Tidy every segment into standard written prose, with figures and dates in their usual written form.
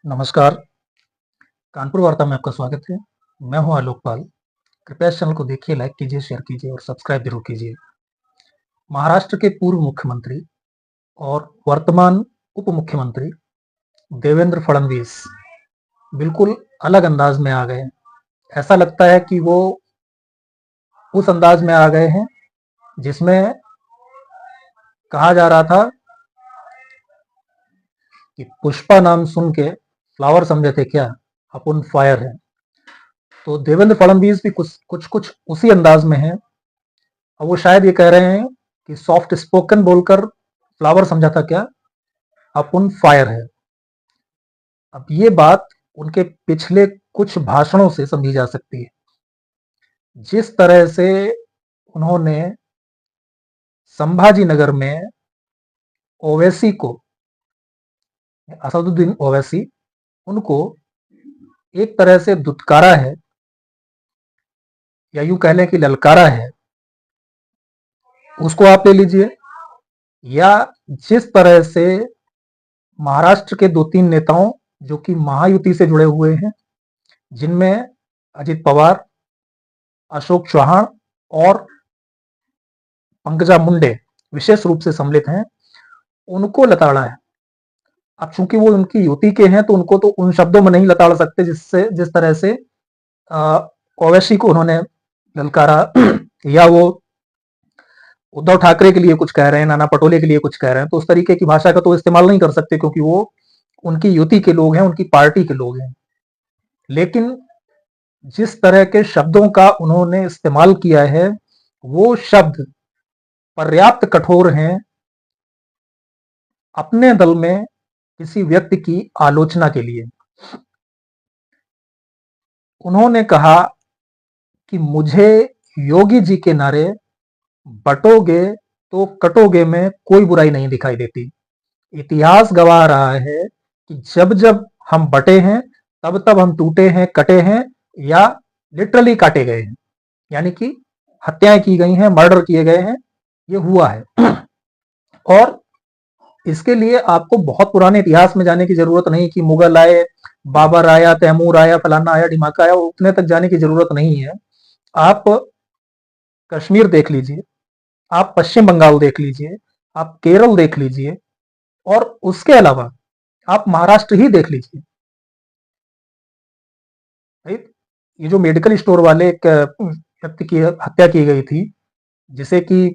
नमस्कार, कानपुर वार्ता में आपका स्वागत है। मैं हूं आलोक पाल। कृपया इस चैनल को देखिए, लाइक कीजिए, शेयर कीजिए और सब्सक्राइब जरूर कीजिए। महाराष्ट्र के पूर्व मुख्यमंत्री और वर्तमान उप मुख्यमंत्री देवेंद्र फडणवीस बिल्कुल अलग अंदाज में आ गए हैं। ऐसा लगता है कि वो उस अंदाज में आ गए हैं जिसमें कहा जा रहा था कि पुष्पा नाम सुन के फ्लावर समझे थे क्या, अपन फायर है। तो देवेंद्र फडणवीस भी कुछ उसी अंदाज में है। अब वो शायद ये कह रहे हैं कि सॉफ्ट स्पोकन बोलकर फ्लावर समझा था क्या, अपन फायर है। अब ये बात उनके पिछले कुछ भाषणों से समझी जा सकती है। जिस तरह से उन्होंने संभाजी नगर में ओवैसी को, असदुद्दीन ओवैसी, उनको एक तरह से दुत्कारा है या यूं कह लें कि ललकारा है, उसको आप ले लीजिए। या जिस तरह से महाराष्ट्र के दो तीन नेताओं जो कि महायुति से जुड़े हुए हैं, जिनमें अजित पवार, अशोक चौहान और पंकजा मुंडे विशेष रूप से सम्मिलित हैं, उनको लताड़ा है। अब चूंकि वो उनकी युति के हैं तो उनको तो उन शब्दों में नहीं लताड़ सकते जिस तरह से ओवैसी को उन्होंने ललकारा या वो उद्धव ठाकरे के लिए कुछ कह रहे हैं, नाना पटोले के लिए कुछ कह रहे हैं, तो उस तरीके की भाषा का तो इस्तेमाल नहीं कर सकते क्योंकि वो उनकी युति के लोग हैं, उनकी पार्टी के लोग हैं। लेकिन जिस तरह के शब्दों का उन्होंने इस्तेमाल किया है, वो शब्द पर्याप्त कठोर हैं अपने दल में किसी व्यक्ति की आलोचना के लिए। उन्होंने कहा कि मुझे योगी जी के नारे बटोगे तो कटोगे में कोई बुराई नहीं दिखाई देती। इतिहास गवाह रहा है कि जब जब हम बटे हैं तब तब हम टूटे हैं, कटे हैं या लिटरली काटे गए हैं, यानी कि हत्याएं की गई हैं, मर्डर किए गए हैं, ये हुआ है। और इसके लिए आपको बहुत पुराने इतिहास में जाने की जरूरत नहीं कि मुगल आए, बाबर आया, तैमूर आया, फलाना आया, ढिमाका आया, उतने तक जाने की जरूरत नहीं है। आप कश्मीर देख लीजिए, आप पश्चिम बंगाल देख लीजिए, आप केरल देख लीजिए और उसके अलावा आप महाराष्ट्र ही देख लीजिए। ये जो मेडिकल स्टोर वाले एक व्यक्ति की हत्या की गई थी, जिसे कि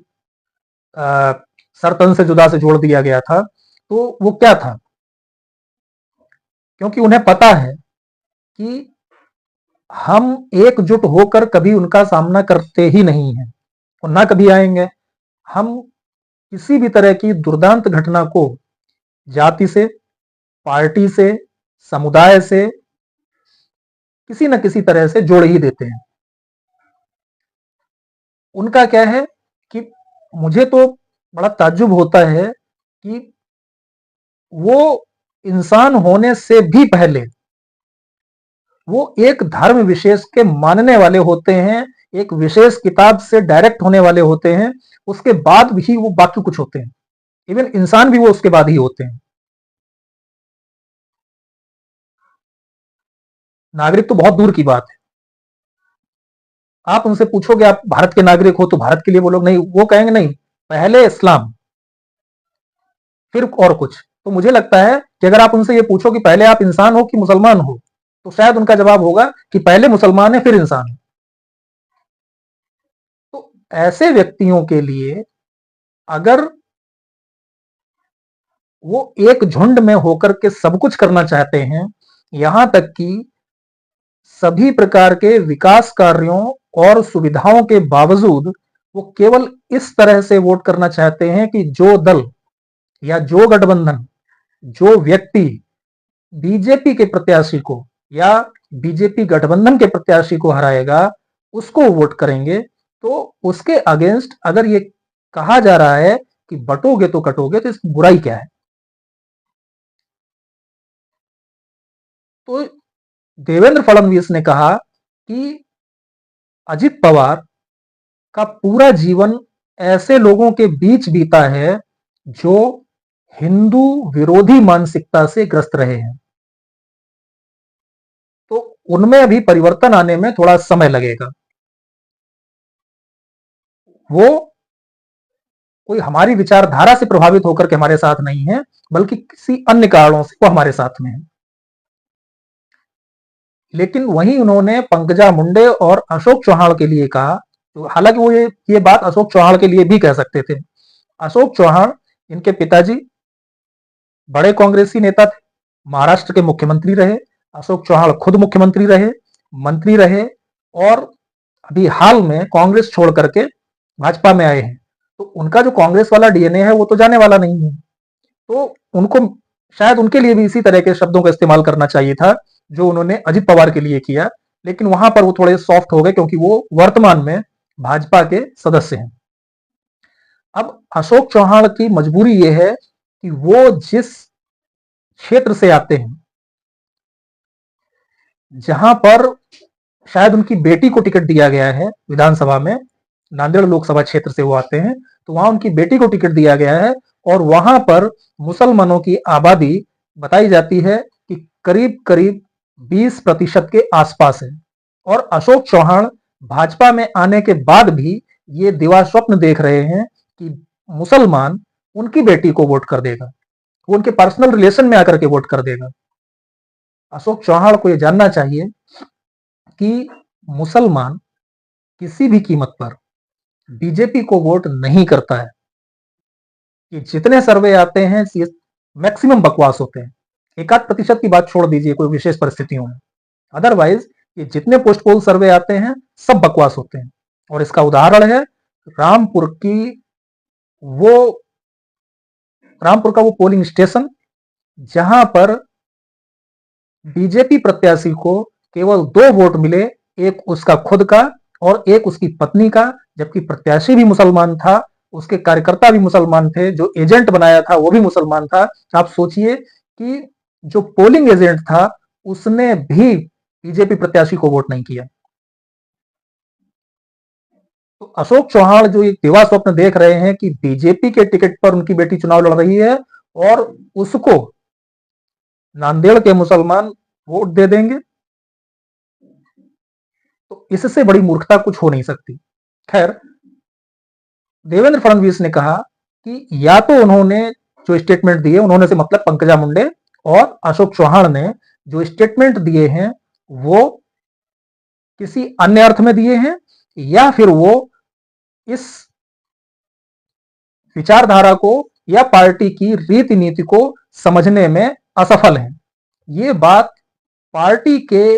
सर तन से जुदा से जोड़ दिया गया था, तो वो क्या था? क्योंकि उन्हें पता है कि हम एकजुट होकर कभी उनका सामना करते ही नहीं हैं और ना कभी आएंगे। हम किसी भी तरह की दुर्दांत घटना को जाति से, पार्टी से, समुदाय से, किसी न किसी तरह से जोड़ ही देते हैं। उनका क्या है कि मुझे तो बड़ा ताज्जुब होता है कि वो इंसान होने से भी पहले वो एक धर्म विशेष के मानने वाले होते हैं, एक विशेष किताब से डायरेक्ट होने वाले होते हैं, उसके बाद भी वो बाकी कुछ होते हैं। इवन इंसान भी वो उसके बाद ही होते हैं। नागरिक तो बहुत दूर की बात है। आप उनसे पूछोगे आप भारत के नागरिक हो तो भारत के लिए वो लोग नहीं, वो कहेंगे नहीं, पहले इस्लाम फिर और कुछ। तो मुझे लगता है कि अगर आप उनसे ये पूछो कि पहले आप इंसान हो कि मुसलमान हो, तो शायद उनका जवाब होगा कि पहले मुसलमान है फिर इंसान है। तो ऐसे व्यक्तियों के लिए अगर वो एक झुंड में होकर के सब कुछ करना चाहते हैं, यहां तक कि सभी प्रकार के विकास कार्यों और सुविधाओं के बावजूद वो केवल इस तरह से वोट करना चाहते हैं कि जो दल या जो गठबंधन, जो व्यक्ति बीजेपी के प्रत्याशी को या बीजेपी गठबंधन के प्रत्याशी को हराएगा, उसको वोट करेंगे। तो उसके अगेंस्ट अगर ये कहा जा रहा है कि बटोगे तो कटोगे, तो इसकी बुराई क्या है? तो देवेंद्र फडणवीस ने कहा कि अजित पवार का पूरा जीवन ऐसे लोगों के बीच बीता है जो हिंदू विरोधी मानसिकता से ग्रस्त रहे हैं। उनमें भी परिवर्तन आने में थोड़ा समय लगेगा। वो कोई हमारी विचारधारा से प्रभावित होकर के हमारे साथ नहीं है, बल्कि किसी अन्य कारणों से वो हमारे साथ में है। लेकिन वहीं उन्होंने पंकजा मुंडे और अशोक चौहान के लिए कहा, तो हालांकि वो ये बात अशोक चौहान के लिए भी कह सकते थे। अशोक चौहान, इनके पिताजी बड़े कांग्रेसी नेता थे, महाराष्ट्र के मुख्यमंत्री रहे। अशोक चौहान खुद मुख्यमंत्री रहे, मंत्री रहे, और अभी हाल में कांग्रेस छोड़ करके भाजपा में आए हैं। तो उनका जो कांग्रेस वाला डीएनए है वो तो जाने वाला नहीं है। तो उनको शायद उनके लिए भी इसी तरह के शब्दों का इस्तेमाल करना चाहिए था जो उन्होंने अजित पवार के लिए किया, लेकिन वहां पर वो थोड़े सॉफ्ट हो गए क्योंकि वो वर्तमान में भाजपा के सदस्य हैं। अब अशोक चौहान की मजबूरी ये है कि वो जिस क्षेत्र से आते हैं, जहां पर शायद उनकी बेटी को टिकट दिया गया है विधानसभा में, नांदेड़ लोकसभा क्षेत्र से वो आते हैं, तो वहां उनकी बेटी को टिकट दिया गया है, और वहां पर मुसलमानों की आबादी बताई जाती है कि करीब करीब 20% के आसपास है। और अशोक चौहान भाजपा में आने के बाद भी ये दिवा स्वप्न देख रहे हैं कि मुसलमान उनकी बेटी को वोट कर देगा, वो उनके पर्सनल रिलेशन में आकर के वोट कर देगा। अशोक चौहान को यह जानना चाहिए कि मुसलमान किसी भी कीमत पर बीजेपी को वोट नहीं करता है। कि जितने सर्वे आते हैं मैक्सिमम बकवास होते हैं, 1-8% की बात छोड़ दीजिए कोई विशेष परिस्थितियों में, अदरवाइज ये जितने पोस्ट पोल सर्वे आते हैं सब बकवास होते हैं। और इसका उदाहरण है रामपुर वो रामपुर का वो पोलिंग स्टेशन जहां पर बीजेपी प्रत्याशी को केवल 2 वोट मिले, एक उसका खुद का और एक उसकी पत्नी का, जबकि प्रत्याशी भी मुसलमान था, उसके कार्यकर्ता भी मुसलमान थे, जो एजेंट बनाया था वो भी मुसलमान था। आप सोचिए कि जो पोलिंग एजेंट था उसने भी बीजेपी प्रत्याशी को वोट नहीं किया। तो अशोक चौहान जो एक दिवा स्वप्न देख रहे हैं कि बीजेपी के टिकट पर उनकी बेटी चुनाव लड़ रही है और उसको नांदेड़ के मुसलमान वोट दे देंगे, तो इससे बड़ी मूर्खता कुछ हो नहीं सकती। खैर, देवेंद्र फडणवीस ने कहा कि या तो उन्होंने जो स्टेटमेंट दिए, उन्होंने से मतलब पंकजा मुंडे और अशोक चौहान ने जो स्टेटमेंट दिए हैं वो किसी अन्य अर्थ में दिए हैं, या फिर वो इस विचारधारा को या पार्टी की रीति नीति को समझने में असफल हैं। ये बात पार्टी के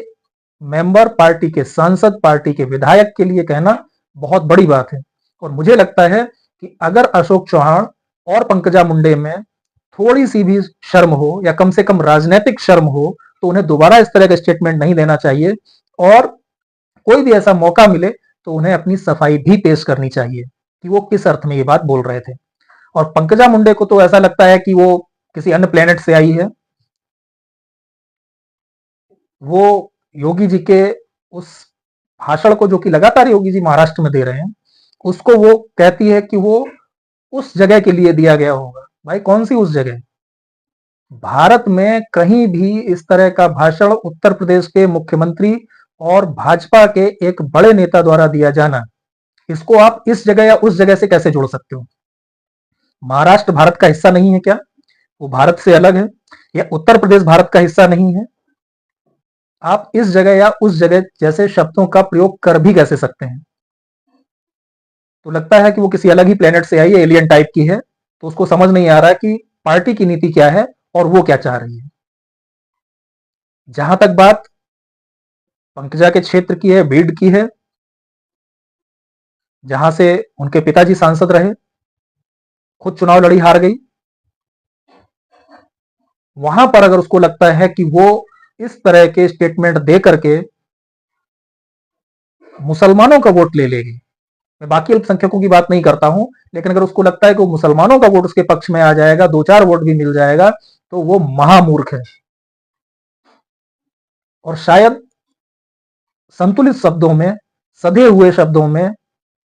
मेंबर, पार्टी के सांसद, पार्टी के विधायक के लिए कहना बहुत बड़ी बात है। और मुझे लगता है कि अगर अशोक चौहान और पंकजा मुंडे में थोड़ी सी भी शर्म हो, या कम से कम राजनीतिक शर्म हो, तो उन्हें दोबारा इस तरह का स्टेटमेंट नहीं देना चाहिए, और कोई भी ऐसा मौका मिले तो उन्हें अपनी सफाई भी पेश करनी चाहिए कि वो किस अर्थ में ये बात बोल रहे थे। और पंकजा मुंडे को तो ऐसा लगता है कि वो किसी अन्य प्लेनेट से आई है। वो योगी जी के उस भाषण को, जो कि लगातार योगी जी महाराष्ट्र में दे रहे हैं, उसको वो कहती है कि वो उस जगह के लिए दिया गया होगा। भाई कौन सी उस जगह? भारत में कहीं भी इस तरह का भाषण उत्तर प्रदेश के मुख्यमंत्री और भाजपा के एक बड़े नेता द्वारा दिया जाना, इसको आप इस जगह या उस जगह से कैसे जोड़ सकते हो? महाराष्ट्र भारत का हिस्सा नहीं है क्या? वो भारत से अलग है? या उत्तर प्रदेश भारत का हिस्सा नहीं है? आप इस जगह या उस जगह जैसे शब्दों का प्रयोग कर भी कैसे सकते हैं? तो लगता है कि वो किसी अलग ही प्लेनेट से आई है, एलियन टाइप की है। तो उसको समझ नहीं आ रहा कि पार्टी की नीति क्या है और वो क्या चाह रही है। जहां तक बात पंकजा के क्षेत्र की है, बीड की है, जहां से उनके पिताजी सांसद रहे, खुद चुनाव लड़ी, हार गई, वहां पर अगर उसको लगता है कि वो इस तरह के स्टेटमेंट दे करके मुसलमानों का वोट ले लेगी, मैं बाकी अल्पसंख्यकों की बात नहीं करता हूं, लेकिन अगर उसको लगता है कि वो मुसलमानों का वोट उसके पक्ष में आ जाएगा, 2-4 वोट भी मिल जाएगा, तो वो महामूर्ख है। और शायद संतुलित शब्दों में, सधे हुए शब्दों में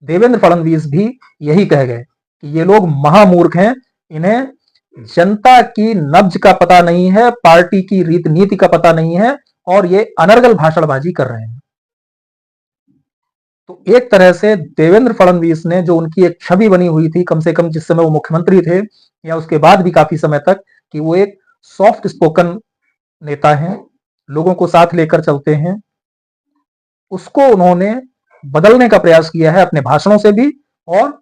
देवेंद्र फडणवीस भी यही कह गए कि ये लोग महामूर्ख हैं, इन्हें जनता की नब्ज का पता नहीं है, पार्टी की रीत नीति का पता नहीं है, और ये अनर्गल भाषणबाजी कर रहे हैं। तो एक तरह से देवेंद्र फडणवीस ने जो उनकी एक छवि बनी हुई थी, कम से कम जिस समय वो मुख्यमंत्री थे या उसके बाद भी काफी समय तक, कि वो एक सॉफ्ट स्पोकन नेता हैं, लोगों को साथ लेकर चलते हैं, उसको उन्होंने बदलने का प्रयास किया है अपने भाषणों से भी, और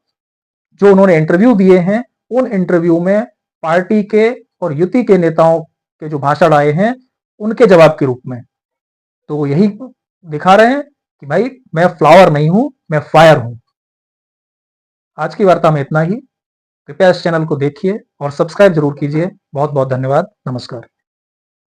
जो उन्होंने इंटरव्यू दिए हैं उन इंटरव्यू में पार्टी के और युति के नेताओं के जो भाषण आए हैं उनके जवाब के रूप में। तो वो यही दिखा रहे हैं कि भाई मैं फ्लावर नहीं हूं, मैं फायर हूं। आज की वार्ता में इतना ही। कृपया इस चैनल को देखिए और सब्सक्राइब जरूर कीजिए। बहुत बहुत धन्यवाद। नमस्कार।